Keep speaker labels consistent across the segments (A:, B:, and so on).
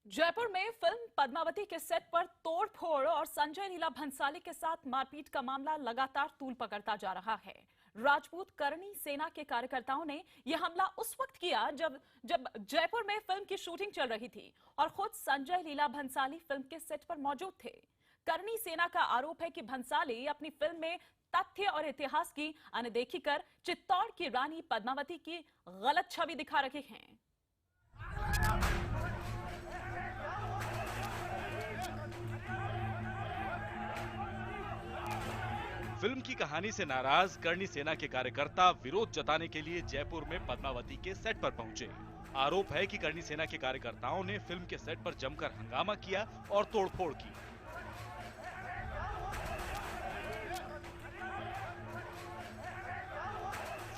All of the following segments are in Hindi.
A: जयपुर में फिल्म पद्मावती के सेट पर तोड़फोड़ और संजय लीला भंसाली के साथ मारपीट का मामला लगातार तूल पकड़ता जा रहा है। राजपूत करणी सेना के कार्यकर्ताओं ने यह हमला उस वक्त किया जब जयपुर में फिल्म की शूटिंग चल रही थी और खुद संजय लीला भंसाली फिल्म के सेट पर मौजूद थे। करणी सेना का आरोप है कि भंसाली अपनी फिल्म में तथ्य और इतिहास की अनदेखी कर चित्तौड़ की रानी पद्मावती की गलत छवि दिखा रहे हैं।
B: फिल्म की कहानी से नाराज करणी सेना के कार्यकर्ता विरोध जताने के लिए जयपुर में पद्मावती के सेट पर पहुंचे। आरोप है कि करणी सेना के कार्यकर्ताओं ने फिल्म के सेट पर जमकर हंगामा किया और तोड़फोड़ की।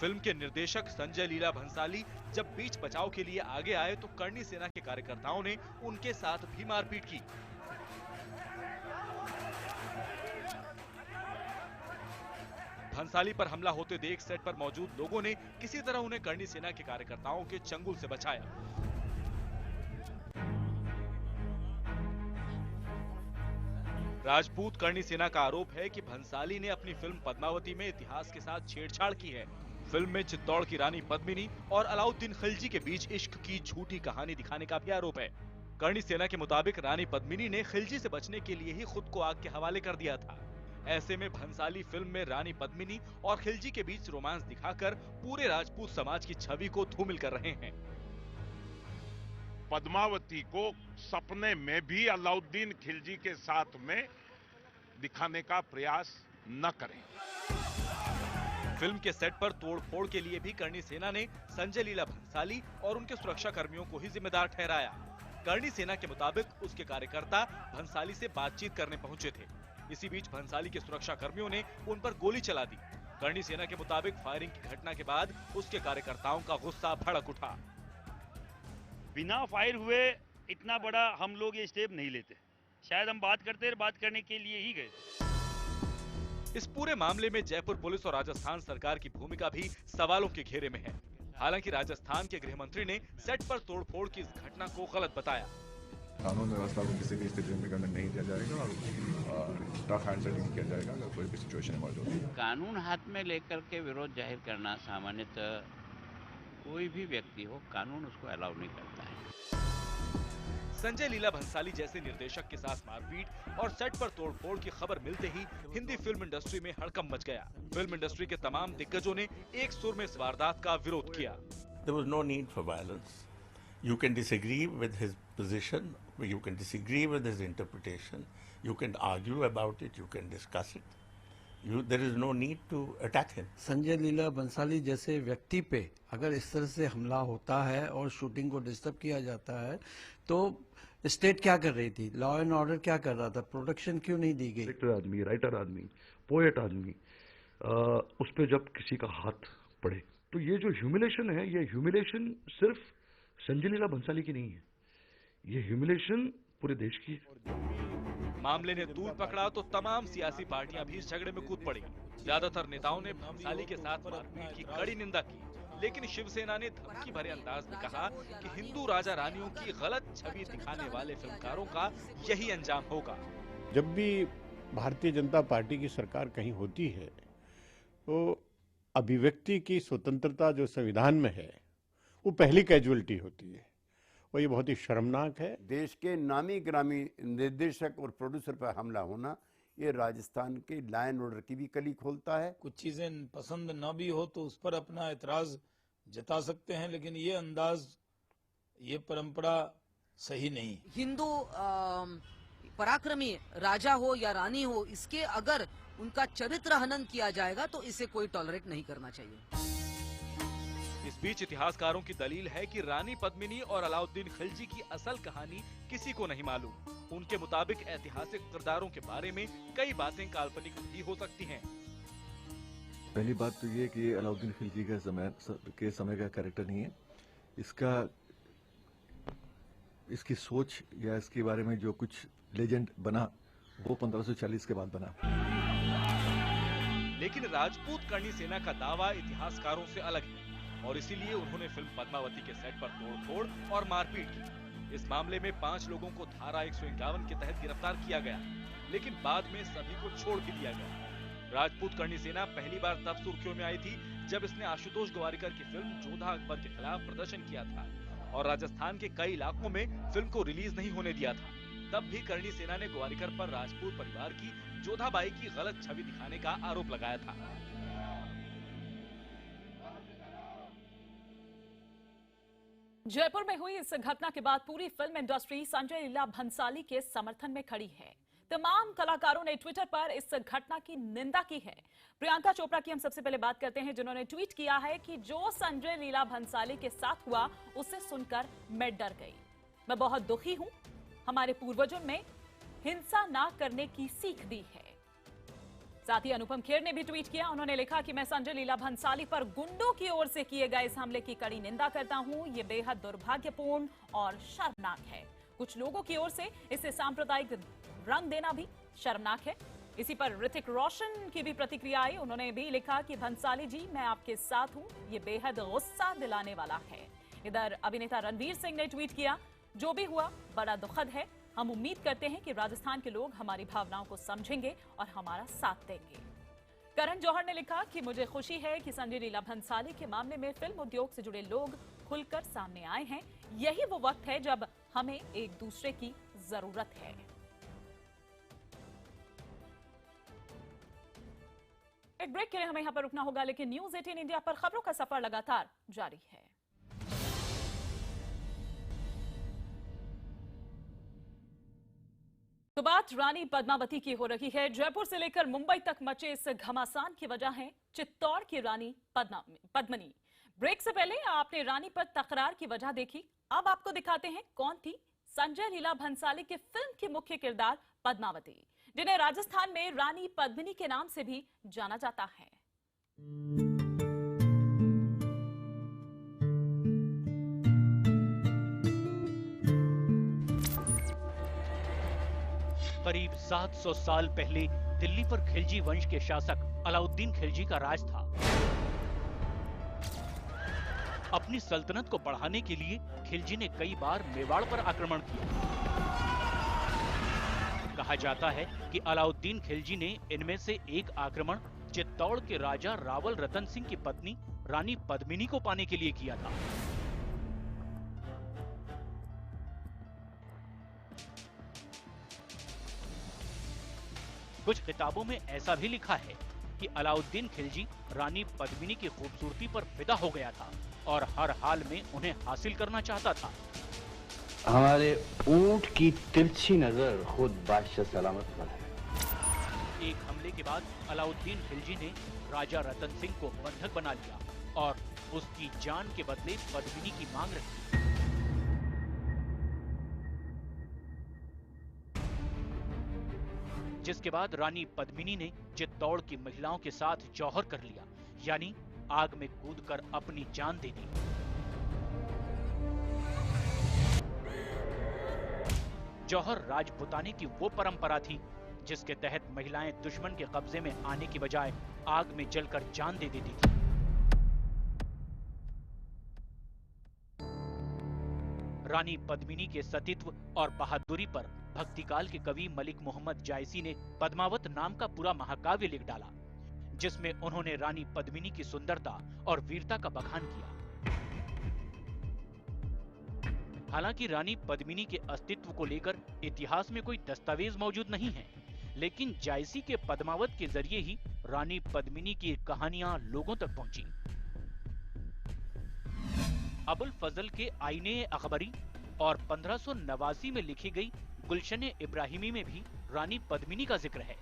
B: फिल्म के निर्देशक संजय लीला भंसाली जब बीच बचाव के लिए आगे आए तो करणी सेना के कार्यकर्ताओं ने उनके साथ भी मारपीट की। भंसाली पर हमला होते देख सेट पर मौजूद लोगों ने किसी तरह उन्हें करणी सेना के कार्यकर्ताओं के चंगुल से बचाया। राजपूत करणी सेना का आरोप है कि भंसाली ने अपनी फिल्म पद्मावती में इतिहास के साथ छेड़छाड़ की है। फिल्म में चित्तौड़ की रानी पद्मिनी और अलाउद्दीन खिलजी के बीच इश्क की झूठी कहानी दिखाने का भी आरोप है। करणी सेना के मुताबिक रानी पद्मिनी ने खिलजी से बचने के लिए ही खुद को आग के हवाले कर दिया था। ऐसे में भंसाली फिल्म में रानी पद्मिनी और खिलजी के बीच रोमांस दिखाकर पूरे राजपूत समाज की छवि को धूमिल कर रहे हैं।
C: पद्मावती को सपने में भी अलाउद्दीन खिलजी के साथ में दिखाने का प्रयास न करें।
B: फिल्म के सेट पर तोड़फोड़ के लिए भी करणी सेना ने संजय लीला भंसाली और उनके सुरक्षा कर्मियों को ही जिम्मेदार ठहराया। करणी सेना के मुताबिक उसके कार्यकर्ता भंसाली से बातचीत करने पहुंचे थे। इसी बीच भंसाली के सुरक्षा कर्मियों ने उन पर गोली चला दी। करणी सेना के मुताबिक फायरिंग की घटना के बाद उसके कार्यकर्ताओं का गुस्सा भड़क उठा।
D: बिना फायर हुए इतना बड़ा हम लोग ये स्टेप नहीं लेते। शायद हम बात करने के लिए ही गए थे।
B: इस पूरे मामले में जयपुर पुलिस और राजस्थान सरकार की भूमिका भी सवालों के घेरे में है। हालांकि राजस्थान के गृह मंत्री ने सेट पर तोड़फोड़ की इस घटना को गलत बताया।
E: कानून व्यवस्था को किसी भी स्थिति में बिगड़ने नहीं दिया जाएगा और टफ हैंड से डील किया जाएगा अगर कोई भी सिचुएशन इमर्ज होती है।
F: कानून हाथ में लेकर के विरोध जाहिर करना सामान्यतः कोई भी व्यक्ति हो, कानून उसको अलाउ नहीं करता है।
B: संजय लीला भंसाली जैसे निर्देशक के साथ मारपीट और सेट पर तोड़फोड़ की खबर मिलते ही हिंदी फिल्म इंडस्ट्री में हड़कंप मच गया। फिल्म इंडस्ट्री के तमाम दिग्गजों ने एक सुर में इस वारदात का विरोध किया।
G: There was no need for violence. You can disagree with his position, you can disagree with his interpretation, you can argue about it, you can discuss it. There is no need to attack him.
H: Sanjay Leela Bhansali जैसे व्यक्ति पे अगर इस तरह से हमला होता है और शूटिंग को डिस्टर्ब किया जाता है तो स्टेट क्या कर रही थी, लॉ एंड ऑर्डर क्या कर रहा था, प्रोटेक्शन क्यों नहीं दी गई?
I: डायरेक्टर आदमी, राइटर आदमी, पोएट आदमी, उस पे जब किसी का हाथ पड़े तो ये जो ह्यूमिलेशन है, ये ह्यूमिलेशन सिर्फ संजय लीला भंसाली की नहीं है, ये ह्यूमिलेशन पूरे देश की है।
B: मामले ने तूल पकड़ा तो तमाम सियासी पार्टियां भी इस झगड़े में कूद पड़ी। ज्यादातर नेताओं ने भंसाली के साथ मारपीट की कड़ी निंदा की, लेकिन शिवसेना ने धमकी भरे अंदाज में कहा कि हिंदू राजा रानियों की गलत छवि दिखाने वाले फिल्मकारों का यही अंजाम होगा।
J: जब भी भारतीय जनता पार्टी की सरकार कहीं होती है तो अभिव्यक्ति की स्वतंत्रता जो संविधान में है वो पहली कैजुअलिटी होती है और ये बहुत ही शर्मनाक है।
K: देश के नामी ग्रामी निर्देशक और प्रोड्यूसर पर हमला होना ये राजस्थान के लॉ एंड ऑर्डर की भी कली खोलता है।
L: कुछ चीजें पसंद न भी हो तो उस पर अपना एतराज जता सकते हैं, लेकिन ये अंदाज, ये परंपरा सही नहीं।
M: हिंदू पराक्रमी राजा हो या रानी हो, इसके अगर उनका चरित्र हनन किया जाएगा तो इसे कोई टॉलरेट नहीं करना चाहिए।
B: इस बीच इतिहासकारों की दलील है कि रानी पद्मिनी और अलाउद्दीन खिलजी की असल कहानी किसी को नहीं मालूम। उनके मुताबिक ऐतिहासिक किरदारों के बारे में कई बातें काल्पनिक भी हो सकती हैं।
E: पहली बात तो ये कि अलाउद्दीन खिलजी के समय का कैरेक्टर नहीं है। इसकी सोच या इसके बारे में जो कुछ लेजेंड बना वो 1540 के बाद बना।
B: लेकिन राजपूत करणी सेना का दावा इतिहासकारों से अलग है और इसीलिए उन्होंने फिल्म पद्मावती के सेट पर तोड़फोड़ और मारपीट की। इस मामले में 5 लोगों को धारा 151 के तहत गिरफ्तार किया गया, लेकिन बाद में सभी को छोड़ भी दिया गया। राजपूत करणी सेना पहली बार तब सुर्खियों में आई थी जब इसने आशुतोष गोवारिकर की फिल्म जोधा अकबर के खिलाफ प्रदर्शन किया था और राजस्थान के कई इलाकों में फिल्म को रिलीज नहीं होने दिया था। तब भी करणी सेना ने गोवारिकर पर राजपूत परिवार की जोधाबाई की गलत छवि दिखाने का आरोप लगाया था।
A: जयपुर में हुई इस घटना के बाद पूरी फिल्म इंडस्ट्री संजय लीला भंसाली के समर्थन में खड़ी है। तमाम कलाकारों ने ट्विटर पर इस घटना की निंदा की है। प्रियंका चोपड़ा की हम सबसे पहले बात करते हैं, जिन्होंने ट्वीट किया है कि जो संजय लीला भंसाली के साथ हुआ उसे सुनकर मैं डर गई। मैं बहुत दुखी हूं। हमारे पूर्वजों में हिंसा ना करने की सीख दी है। साथ ही अनुपम खेर ने भी ट्वीट किया। उन्होंने लिखा कि मैं संजय लीला भंसाली पर गुंडों की ओर से किए गए इस हमले की कड़ी निंदा करता हूं। ये बेहद दुर्भाग्यपूर्ण और शर्मनाक है। कुछ लोगों की ओर से इसे सांप्रदायिक रंग देना भी शर्मनाक है। इसी पर ऋतिक रोशन की भी प्रतिक्रिया आई। उन्होंने भी लिखा कि भंसाली जी, मैं आपके साथ हूं। ये बेहद गुस्सा दिलाने वाला है। इधर अभिनेता रणवीर सिंह ने ट्वीट किया, जो भी हुआ बड़ा दुखद है। हम उम्मीद करते हैं कि राजस्थान के लोग हमारी भावनाओं को समझेंगे और हमारा साथ देंगे। करण जौहर ने लिखा कि मुझे खुशी है कि संजय लीला भंसाली के मामले में फिल्म उद्योग से जुड़े लोग खुलकर सामने आए हैं। यही वो वक्त है जब हमें एक दूसरे की जरूरत है। एक ब्रेक के लिए हमें यहां पर रुकना होगा, लेकिन न्यूज़ 18 इंडिया पर खबरों का सफर लगातार जारी है। तो बात रानी पद्मावती की हो रही है। जयपुर से लेकर मुंबई तक मचे इस घमासान की वजह है चित्तौड़ की रानी पद्मिनी। ब्रेक से पहले आपने रानी पर तकरार की वजह देखी। अब आपको दिखाते हैं कौन थी संजय लीला भंसाली के फिल्म की मुख्य किरदार पद्मावती, जिन्हें राजस्थान में रानी पद्मिनी के नाम से भी जाना जाता है।
N: करीब 700 साल पहले दिल्ली पर खिलजी वंश के शासक अलाउद्दीन खिलजी का राज था। अपनी सल्तनत को बढ़ाने के लिए खिलजी ने कई बार मेवाड़ पर आक्रमण किया। कहा जाता है कि अलाउद्दीन खिलजी ने इनमें से एक आक्रमण चित्तौड़ के राजा रावल रतन सिंह की पत्नी रानी पद्मिनी को पाने के लिए किया था। कुछ किताबों में ऐसा भी लिखा है कि अलाउद्दीन खिलजी रानी पद्मिनी की खूबसूरती पर फिदा हो गया था और हर हाल में उन्हें हासिल करना चाहता था।
O: हमारे ऊंट की तिरछी नजर खुद बादशाह सलामत पर है।
N: एक हमले के बाद अलाउद्दीन खिलजी ने राजा रतन सिंह को बंधक बना लिया और उसकी जान के बदले पद्मिनी की मांग रखी। जिसके बाद रानी पद्मिनी ने चित्तौड़ की महिलाओं के साथ जौहर कर लिया, यानी आग में कूदकर अपनी जान दे दी। जौहर राजपुताने की वो परंपरा थी जिसके तहत महिलाएं दुश्मन के कब्जे में आने की बजाय आग में जलकर जान दे देती थी। रानी पद्मिनी के सतीत्व और बहादुरी पर भक्तिकाल के कवि मलिक मोहम्मद जायसी ने पद्मावत नाम का पूरा महाकाव्य लिख डाला, जिसमें उन्होंने रानी पद्मिनी की सुंदरता और वीरता का बखान किया। हालांकि रानी पद्मिनी के अस्तित्व को लेकर इतिहास में कोई दस्तावेज मौजूद नहीं है, लेकिन जायसी के पद्मावत के जरिए ही रानी पद्मिनी की कहानियां लोगों तक पहुंची। अबुल फजल के आईने अखबरी और 1589 में लिखी गई गुलशन इब्राहिमी में भी रानी पद्मिनी का जिक्र है।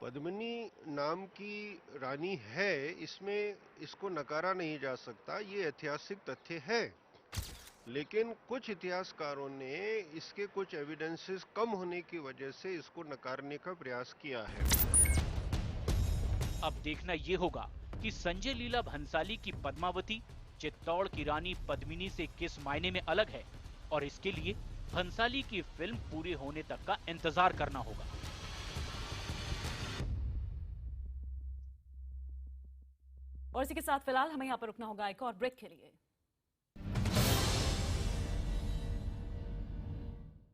P: पद्मिनी नाम की रानी है, इसमें इसको नकारा नहीं जा सकता, ये ऐतिहासिक तथ्य है। लेकिन कुछ इतिहासकारों ने इसके कुछ एविडेंसेस कम होने की वजह से इसको नकारने का प्रयास किया है।
N: अब देखना ये होगा कि संजय लीला भंसाली की पद्मावती चित्तौड़ की रानी पद्मिनी से किस मायने में अलग है, और इसके लिए भंसाली की फिल्म पूरे होने तक का इंतजार करना होगा।
A: और इसी के साथ फिलहाल हमें यहाँ पर रुकना होगा एक और ब्रेक के लिए।